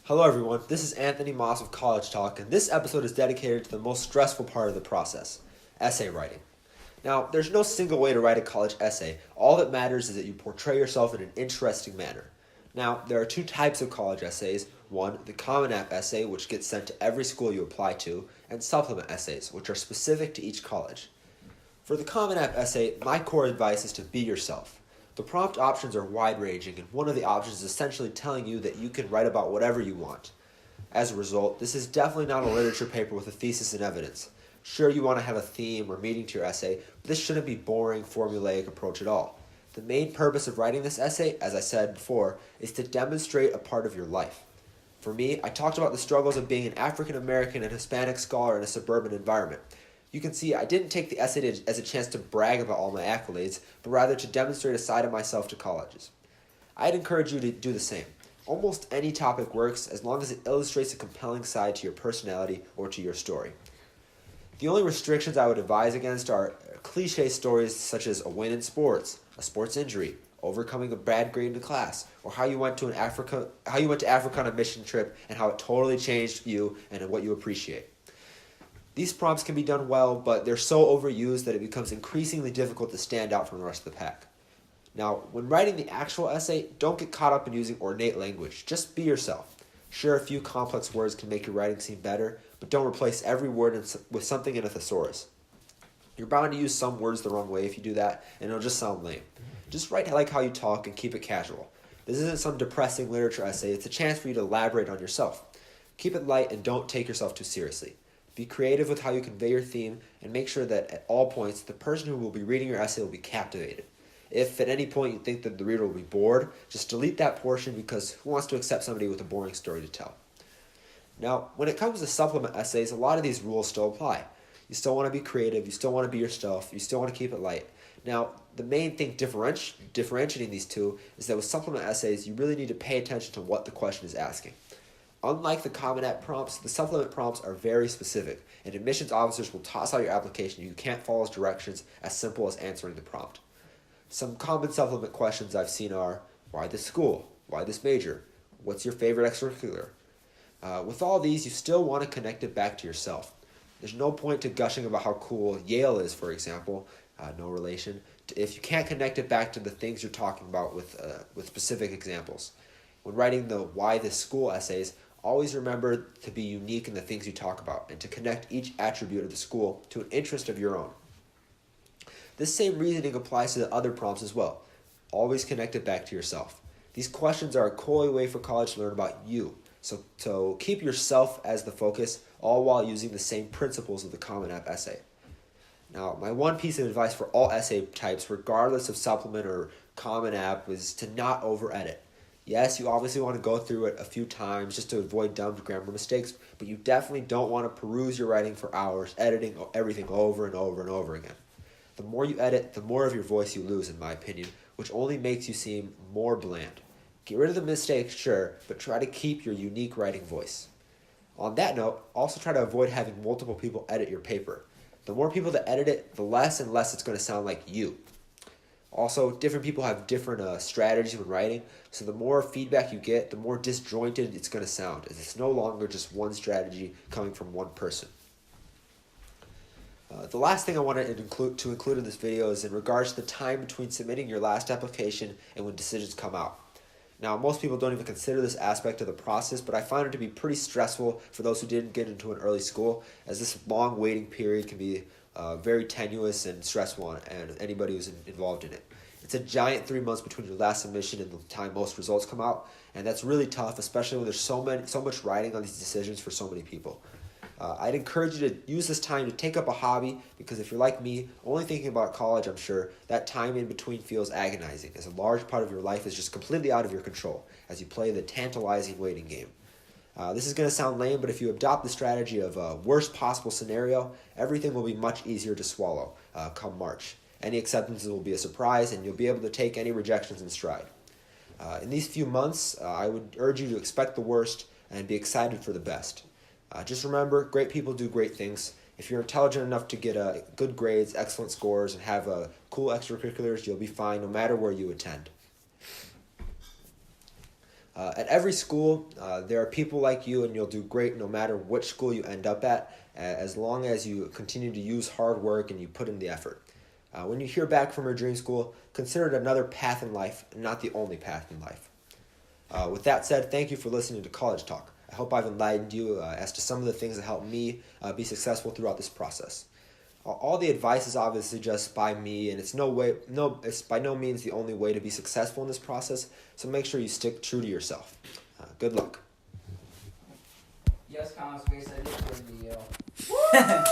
Hello everyone, this is Anthony Moss of College Talk, and this episode is dedicated to the most stressful part of the process, essay writing. Now, there's no single way to write a college essay. All that matters is that you portray yourself in an interesting manner. Now, there are two types of college essays. One, the Common App essay, which gets sent to every school you apply to, and supplement essays, which are specific to each college. For the Common App essay, my core advice is to be yourself. The prompt options are wide-ranging, and one of the options is essentially telling you that you can write about whatever you want. As a result, this is definitely not a literature paper with a thesis and evidence. Sure, you want to have a theme or meaning to your essay, but this shouldn't be boring, formulaic approach at all. The main purpose of writing this essay, as I said before, is to demonstrate a part of your life. For me, I talked about the struggles of being an African American and Hispanic scholar in a suburban environment. You can see I didn't take the essay as a chance to brag about all my accolades, but rather to demonstrate a side of myself to colleges. I'd encourage you to do the same. Almost any topic works as long as it illustrates a compelling side to your personality or to your story. The only restrictions I would advise against are cliche stories such as a win in sports, a sports injury, overcoming a bad grade in class, or how you went to Africa on a mission trip and how it totally changed you and what you appreciate. These prompts can be done well, but they're so overused that it becomes increasingly difficult to stand out from the rest of the pack. Now, when writing the actual essay, don't get caught up in using ornate language. Just be yourself. Sure, a few complex words can make your writing seem better, but don't replace every word with something in a thesaurus. You're bound to use some words the wrong way if you do that, and it'll just sound lame. Just write like how you talk and keep it casual. This isn't some depressing literature essay, it's a chance for you to elaborate on yourself. Keep it light and don't take yourself too seriously. Be creative with how you convey your theme, and make sure that at all points, the person who will be reading your essay will be captivated. If at any point you think that the reader will be bored, just delete that portion because who wants to accept somebody with a boring story to tell? Now, when it comes to supplement essays, a lot of these rules still apply. You still want to be creative, you still want to be yourself, you still want to keep it light. Now, the main thing differentiating these two is that with supplement essays, you really need to pay attention to what the question is asking. Unlike the Common App prompts, the supplement prompts are very specific, and admissions officers will toss out your application if you can't follow directions as simple as answering the prompt. Some common supplement questions I've seen are, why this school? Why this major? What's your favorite extracurricular? With all these, you still want to connect it back to yourself. There's no point to gushing about how cool Yale is, for example, no relation, if you can't connect it back to the things you're talking about with specific examples. When writing the why this school essays, always remember to be unique in the things you talk about and to connect each attribute of the school to an interest of your own. This same reasoning applies to the other prompts as well. Always connect it back to yourself. These questions are a cool way for college to learn about you. So keep yourself as the focus, all while using the same principles of the Common App essay. Now, my one piece of advice for all essay types, regardless of supplement or Common App, is to not over-edit. Yes, you obviously want to go through it a few times just to avoid dumb grammar mistakes, but you definitely don't want to peruse your writing for hours, editing everything over and over and over again. The more you edit, the more of your voice you lose, in my opinion, which only makes you seem more bland. Get rid of the mistakes, sure, but try to keep your unique writing voice. On that note, also try to avoid having multiple people edit your paper. The more people that edit it, the less and less it's going to sound like you. Also, different people have different strategies when writing, so the more feedback you get, the more disjointed it's going to sound, as it's no longer just one strategy coming from one person. The last thing I wanted to include in this video is in regards to the time between submitting your last application and when decisions come out. Now, most people don't even consider this aspect of the process, but I find it to be pretty stressful for those who didn't get into an early school, as this long waiting period can be very tenuous and stressful on anybody who's involved in it. It's a giant 3 months between your last submission and the time most results come out, and that's really tough, especially when there's so much riding on these decisions for so many people. I'd encourage you to use this time to take up a hobby, because if you're like me, only thinking about college, I'm sure, that time in between feels agonizing, as a large part of your life is just completely out of your control as you play the tantalizing waiting game. This is going to sound lame, but if you adopt the strategy of a worst possible scenario, everything will be much easier to swallow come March. Any acceptances will be a surprise, and you'll be able to take any rejections in stride. In these few months, I would urge you to expect the worst and be excited for the best. Just remember, great people do great things. If you're intelligent enough to get good grades, excellent scores, and have cool extracurriculars, you'll be fine no matter where you attend. At every school, there are people like you, and you'll do great no matter which school you end up at, as long as you continue to use hard work and you put in the effort. When you hear back from your dream school, consider it another path in life, and not the only path in life. With that said, thank you for listening to College Talk. I hope I've enlightened you as to some of the things that helped me be successful throughout this process. All the advice is obviously just by me, and it's by no means the only way to be successful in this process, so make sure you stick true to yourself. Good luck. Yes, Thomas Grace, I did for the video.